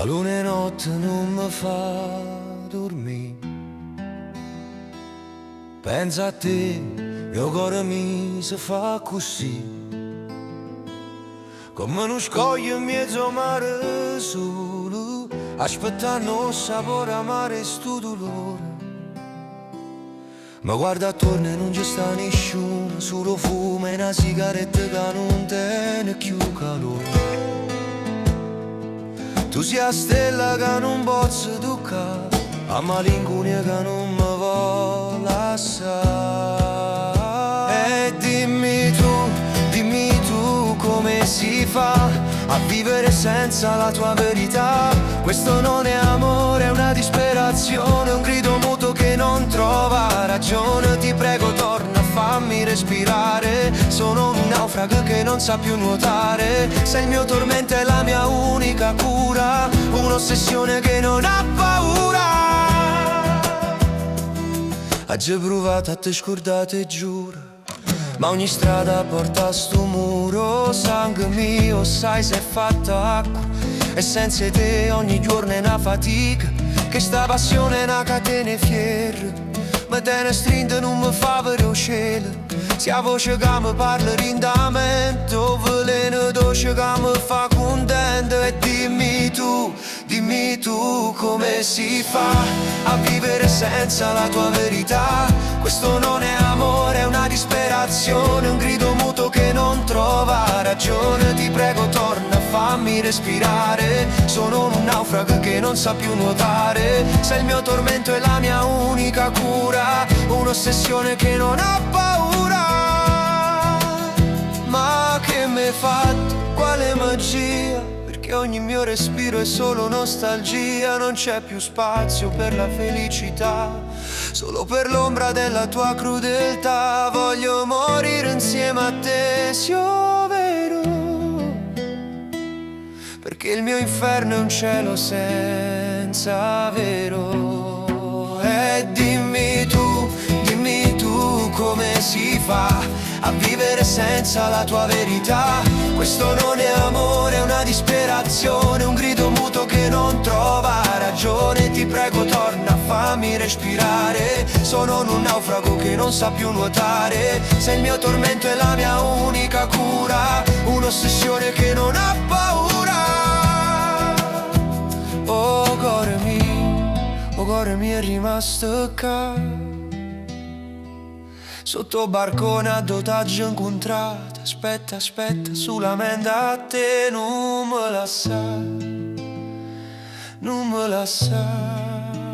luna e notte non mi fa dormire. Pensa a te, mio cuore mi si fa così, come uno scoglio in mezzo al mare solo, aspettando il sapore amare sto dolore. Ma guarda attorno e non ci sta nessuno, solo fumo e una sigaretta che non tiene più calore. Tu sei la stella che non posso toccare, a malinconia che non mi vuole lasciare. E dimmi tu come si fa a vivere senza la tua verità. Questo non è amore, è una disperazione, un grido muto che non trova ragione. Ti prego torna, fammi respirare, sono un naufrago che non sa più nuotare. Sei il mio tormento e la mia unica cura, un'ossessione che non ha paura. Hai già provato a te scordare, giuro, ma ogni strada porta a sto muro. Sangue mio, sai se è fatta acqua, e senza te ogni giorno è una fatica. Che sta passione è una catena fiera, ma te ne stringe non mi fa vedere il cielo. Sia voce che mi parla rindamento, veleno dolce che mi fa contento. E dimmi tu come si fa a vivere senza la tua verità. Questo non è amore, è una disperazione, un grido muto che non trova ragione. Ti prego torna, fammi respirare, sono un naufrago che non sa più nuotare. Sei il mio tormento e la mia unica cura, un'ossessione che non ha paura. Ma che m'hai fatto, quale magia, che ogni mio respiro è solo nostalgia. Non c'è più spazio per la felicità, solo per l'ombra della tua crudeltà. Voglio morire insieme a te, sia vero, perché il mio inferno è un cielo senza vero. E dimmi tu come si fa a vivere senza la tua verità. Questo non è amore, è una disperazione, un grido muto che non trova ragione. Ti prego torna, fammi respirare, sono un naufrago che non sa più nuotare. Sei il mio tormento e la mia unica cura, un'ossessione che non ha paura. Oh cuore mio è rimasto qua sotto barcone a dotaggio incontrato. Aspetta, solamente a te non me lasciare, non me lasciare.